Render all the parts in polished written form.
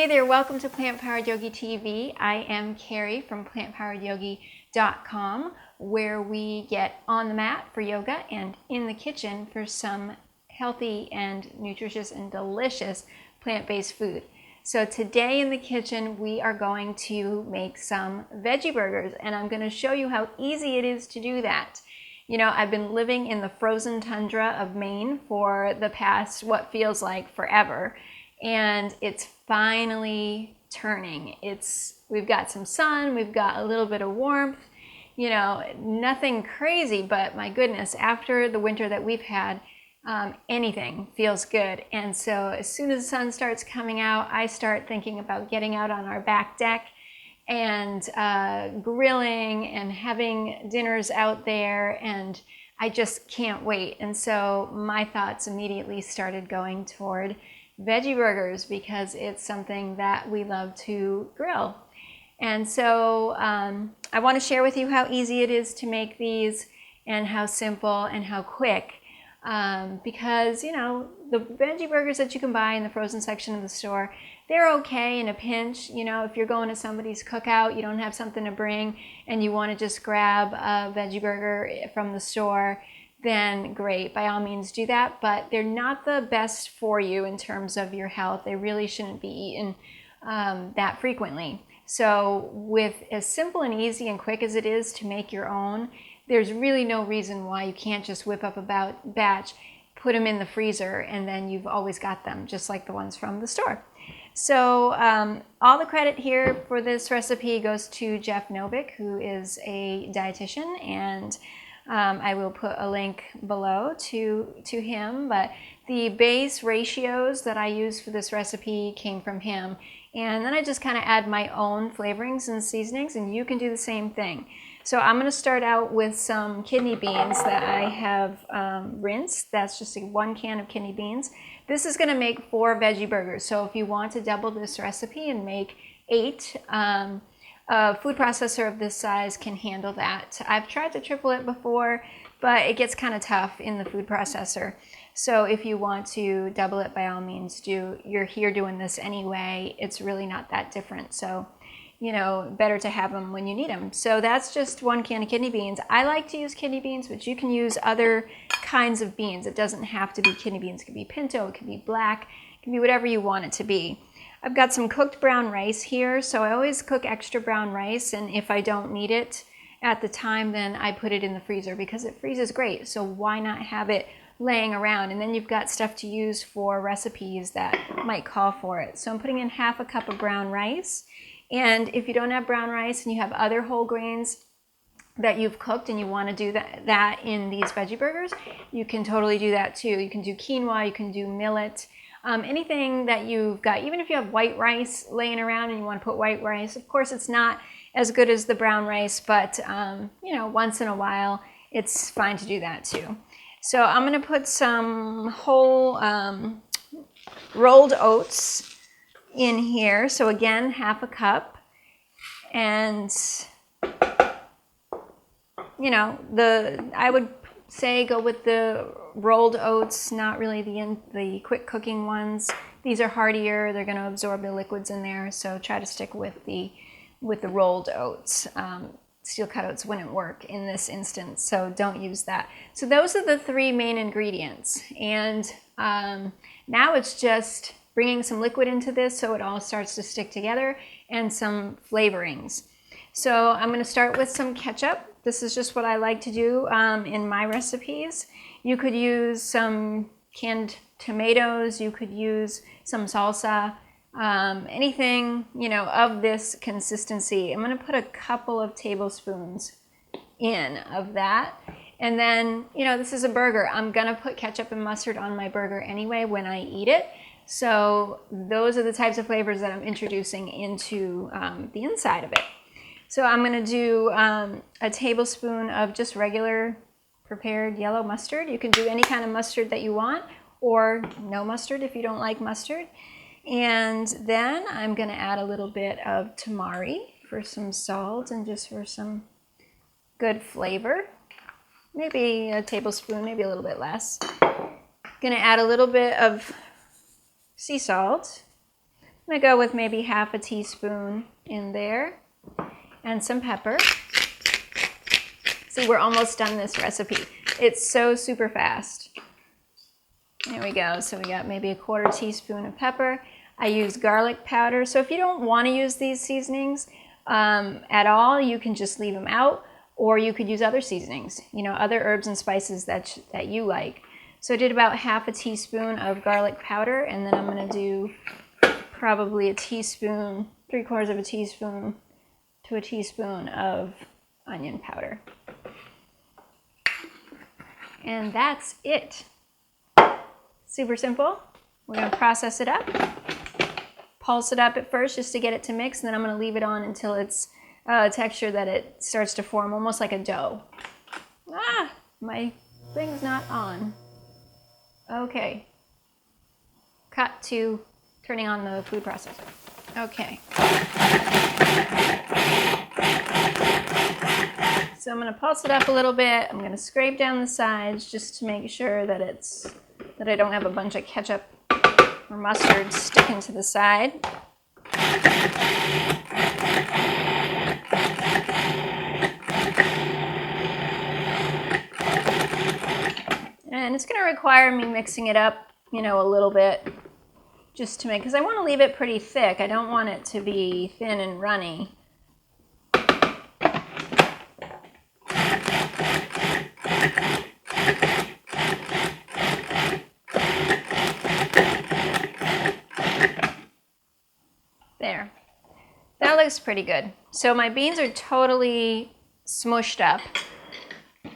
Hey there, welcome to Plant Powered Yogi TV. I am Carrie from plantpoweredyogi.com, where we get on the mat for yoga and in the kitchen for some healthy and nutritious and delicious plant-based food. So today in the kitchen, we are going to make some veggie burgers, and I'm going to show you how easy it is to do that. You know, I've been living in the frozen tundra of Maine for the past, what feels like forever. And it's finally turning. We've got some sun, we've got a little bit of warmth, you know, nothing crazy, but my goodness, after the winter that we've had, anything feels good. And so as soon as the sun starts coming out, I start thinking about getting out on our back deck and grilling and having dinners out there, and I just can't wait. And so my thoughts immediately started going toward veggie burgers because it's something that we love to grill. And so I want to share with you how easy it is to make these and how simple and how quick, because you know, the veggie burgers that you can buy in the frozen section of the store, they're okay in a pinch. You know, if you're going to somebody's cookout, you don't have something to bring and you want to just grab a veggie burger from the store, then great, by all means do that, but they're not the best for you in terms of your health. They really shouldn't be eaten that frequently. So with as simple and easy and quick as it is to make your own, there's really no reason why you can't just whip up a batch, put them in the freezer, and then you've always got them, just like the ones from the store. So all the credit here for this recipe goes to Jeff Novick, who is a dietitian, and I will put a link below to him, but the base ratios that I used for this recipe came from him. And then I just kind of add my own flavorings and seasonings, and you can do the same thing. So I'm going to start out with some kidney beans that I have rinsed. That's just 1 can of kidney beans. This is going to make 4 veggie burgers. So if you want to double this recipe and make 8, a food processor of this size can handle that. I've tried to triple it before, but it gets kind of tough in the food processor. So if you want to double it, by all means do. You're here doing this anyway. It's really not that different. So, you know, better to have them when you need them. So that's just 1 can of kidney beans. I like to use kidney beans, but you can use other kinds of beans. It doesn't have to be kidney beans. It could be pinto, it could be black, it can be whatever you want it to be. I've got some cooked brown rice here, so I always cook extra brown rice, and if I don't need it at the time, then I put it in the freezer because it freezes great. So why not have it laying around? And then you've got stuff to use for recipes that might call for it. So I'm putting in ½ a cup of brown rice, and if you don't have brown rice and you have other whole grains that you've cooked and you want to do that in these veggie burgers, you can totally do that too. You can do quinoa, you can do millet. Anything that you've got, even if you have white rice laying around and you want to put white rice, of course it's not as good as the brown rice, but you know, once in a while it's fine to do that too. So I'm going to put some whole rolled oats in here. So again, ½ a cup, and you know, I would say go with the rolled oats, not really the quick cooking ones. These are heartier, they're going to absorb the liquids in there, so try to stick with the rolled oats. Steel cut oats wouldn't work in this instance, so don't use that. So those are the 3 main ingredients, and now it's just bringing some liquid into this so it all starts to stick together, and some flavorings. So I'm going to start with some ketchup. This is just what I like to do in my recipes. You could use some canned tomatoes, you could use some salsa, anything, you know, of this consistency. I'm going to put a couple of tablespoons in of that. And then, you know, this is a burger. I'm going to put ketchup and mustard on my burger anyway when I eat it. So those are the types of flavors that I'm introducing into the inside of it. So I'm going to do a tablespoon of just regular prepared yellow mustard. You can do any kind of mustard that you want, or no mustard if you don't like mustard. And then I'm going to add a little bit of tamari for some salt and just for some good flavor. Maybe a tablespoon, maybe a little bit less. Going to add a little bit of sea salt, I'm gonna go with maybe half a teaspoon in there and some pepper. See, we're almost done this recipe. It's so super fast. There we go. So we got maybe a quarter teaspoon of pepper. I use garlic powder. So if you don't want to use these seasonings at all, you can just leave them out, or you could use other seasonings, you know, other herbs and spices that you like. So I did about half a teaspoon of garlic powder, and then I'm going to do probably a teaspoon, 3/4 of a teaspoon to a teaspoon of onion powder. And that's it. Super simple. We're going to process it up. Pulse it up at first just to get it to mix, and then I'm going to leave it on until it's a texture that it starts to form, almost like a dough. Ah, my thing's not on. Okay. Cut to turning on the food processor. Okay. So I'm going to pulse it up a little bit. I'm going to scrape down the sides just to make sure that I don't have a bunch of ketchup or mustard sticking to the side. And it's going to require me mixing it up, you know, a little bit just to make, because I want to leave it pretty thick. I don't want it to be thin and runny. There. That looks pretty good. So my beans are totally smushed up,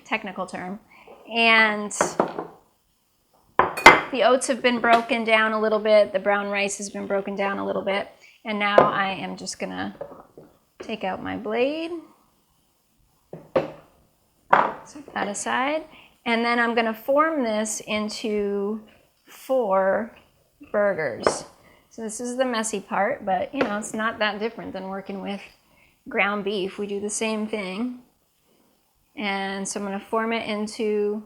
technical term, and the oats have been broken down a little bit, the brown rice has been broken down a little bit, and now I am just gonna take out my blade, set that aside, and then I'm gonna form this into 4 burgers. So this is the messy part, but you know, it's not that different than working with ground beef. We do the same thing. And so I'm going to form it into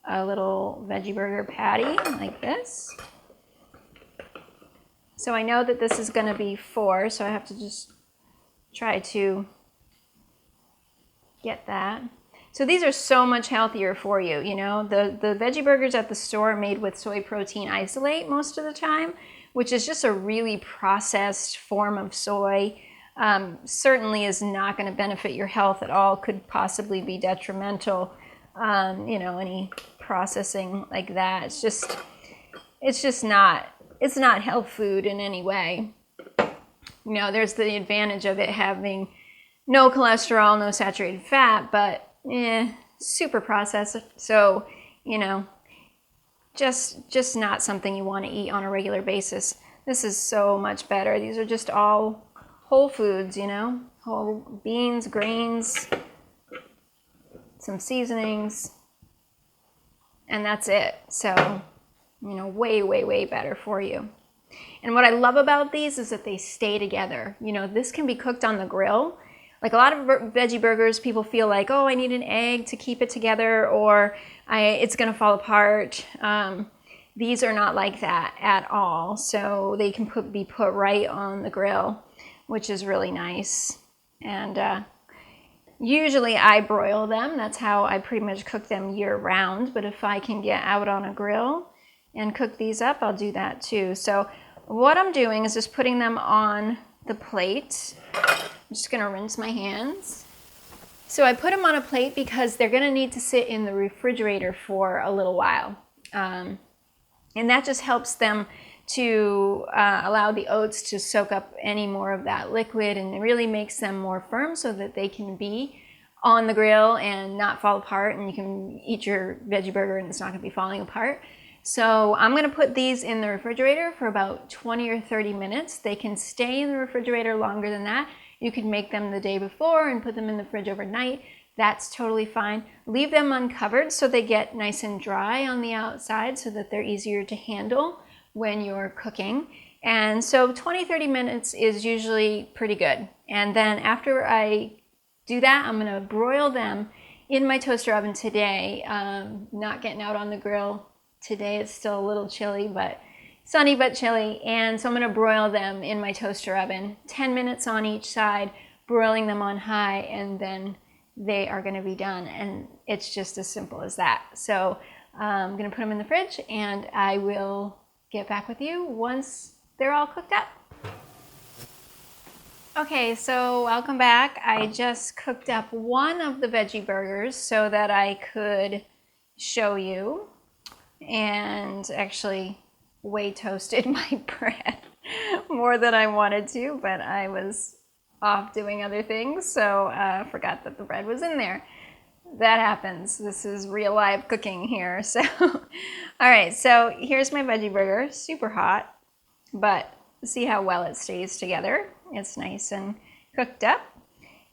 a little veggie burger patty like this. So I know that this is going to be 4, so I have to just try to get that. So these are so much healthier for you, you know. The veggie burgers at the store are made with soy protein isolate most of the time, which is just a really processed form of soy. Certainly is not going to benefit your health at all, could possibly be detrimental, you know, any processing like that. It's not health food in any way. You know, there's the advantage of it having no cholesterol, no saturated fat, but super processed. So, you know, just not something you want to eat on a regular basis. This is so much better. These are just all whole foods, you know, whole beans, grains, some seasonings, and that's it. So, you know, way, way, way better for you. And what I love about these is that they stay together. You know, this can be cooked on the grill. Like a lot of veggie burgers, people feel like, oh, I need an egg to keep it together, or it's going to fall apart. These are not like that at all. So they can be put right on the grill, which is really nice. And usually I broil them. That's how I pretty much cook them year round. But if I can get out on a grill and cook these up, I'll do that too. So what I'm doing is just putting them on the plate. I'm just going to rinse my hands. So I put them on a plate because they're going to need to sit in the refrigerator for a little while. And that just helps them to allow the oats to soak up any more of that liquid, and it really makes them more firm so that they can be on the grill and not fall apart, and you can eat your veggie burger and it's not going to be falling apart. So I'm going to put these in the refrigerator for about 20 or 30 minutes. They can stay in the refrigerator longer than that. You could make them the day before and put them in the fridge overnight. That's totally fine. Leave them uncovered so they get nice and dry on the outside so that they're easier to handle when you're cooking. And so 20-30 minutes is usually pretty good. And then after I do that, I'm going to broil them in my toaster oven today. Not getting out on the grill today. It's still a little chilly, but sunny but chilly, and so I'm going to broil them in my toaster oven, 10 minutes on each side, broiling them on high, and then they are going to be done. And it's just as simple as that. So I'm going to put them in the fridge, and I will get back with you once they're all cooked up. Okay, so welcome back. I just cooked up one of the veggie burgers so that I could show you, and actually way toasted my bread more than I wanted to, but I was off doing other things, so I forgot that the bread was in there. That happens. This is real live cooking here. So all right, so here's my veggie burger, super hot, but see how well it stays together. It's nice and cooked up,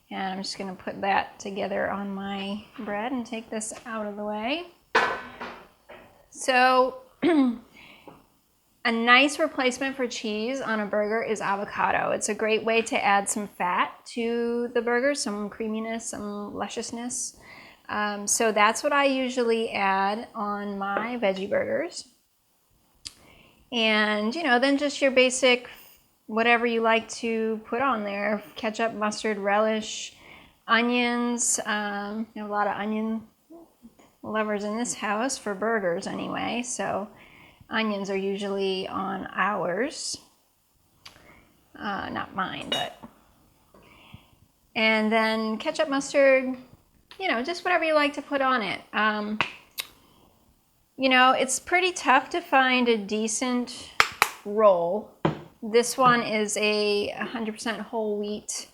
and I'm just going to put that together on my bread and take this out of the way. So a nice replacement for cheese on a burger is avocado. It's a great way to add some fat to the burger, some creaminess, some lusciousness. So that's what I usually add on my veggie burgers. And, then just your basic, whatever you like to put on there, ketchup, mustard, relish, onions. A lot of onion lovers in this house for burgers anyway, so onions are usually on ours, not mine, but. And then ketchup, mustard, just whatever you like to put on it. It's pretty tough to find a decent roll. This one is a 100% whole wheat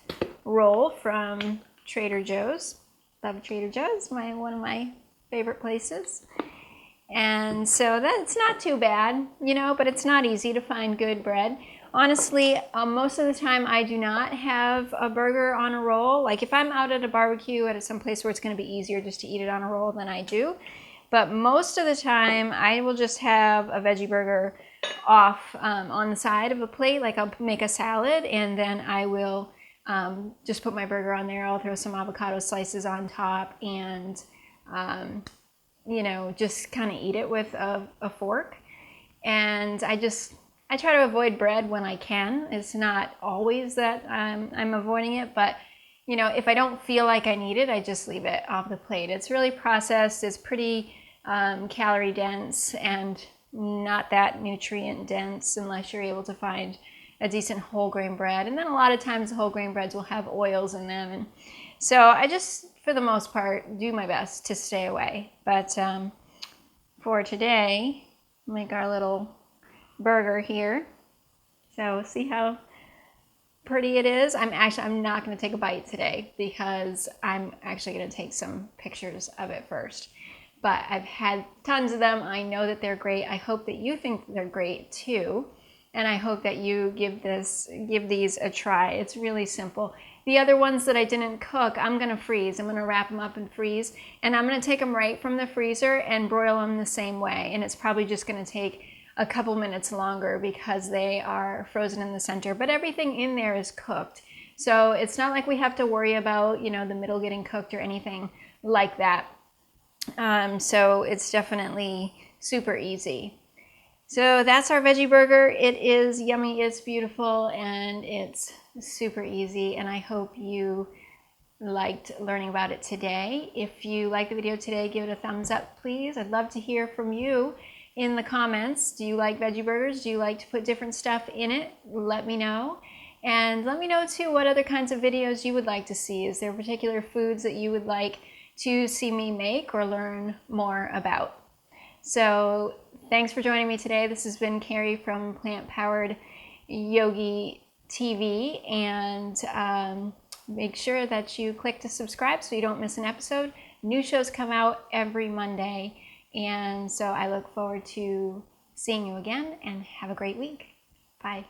roll from Trader Joe's. Love Trader Joe's, one of my favorite places. And so that's not too bad, but it's not easy to find good bread. Honestly, most of the time I do not have a burger on a roll. Like if I'm out at a barbecue at some place where it's going to be easier just to eat it on a roll, then I do. But most of the time I will just have a veggie burger off on the side of a plate. Like I'll make a salad, and then I will just put my burger on there. I'll throw some avocado slices on top, and just kind of eat it with a fork. And I try to avoid bread when I can. It's not always that I'm avoiding it, but if I don't feel like I need it, I just leave it off the plate. It's really processed. It's pretty calorie dense and not that nutrient dense unless you're able to find a decent whole grain bread. And then a lot of times the whole grain breads will have oils in them. And so I just, for the most part, do my best to stay away. But for today, make our little burger here. So see how pretty it is. I'm not going to take a bite today because I'm actually going to take some pictures of it first. But I've had tons of them. I know that they're great. I hope that you think they're great too. And I hope that you give these a try. It's really simple. The other ones that I didn't cook, I'm going to freeze. I'm going to wrap them up and freeze. And I'm going to take them right from the freezer and broil them the same way. And it's probably just going to take a couple minutes longer because they are frozen in the center. But everything in there is cooked. So it's not like we have to worry about, the middle getting cooked or anything like that. So it's definitely super easy. So that's our veggie burger. It is yummy, it's beautiful, and it's super easy. And I hope you liked learning about it today. If you liked the video today, give it a thumbs up, please. I'd love to hear from you in the comments. Do you like veggie burgers? Do you like to put different stuff in it? Let me know. And let me know too what other kinds of videos you would like to see. Is there particular foods that you would like to see me make or learn more about? So thanks for joining me today. This has been Carrie from Plant Powered Yogi TV, and make sure that you click to subscribe so you don't miss an episode. New shows come out every Monday, and so I look forward to seeing you again, and have a great week. Bye.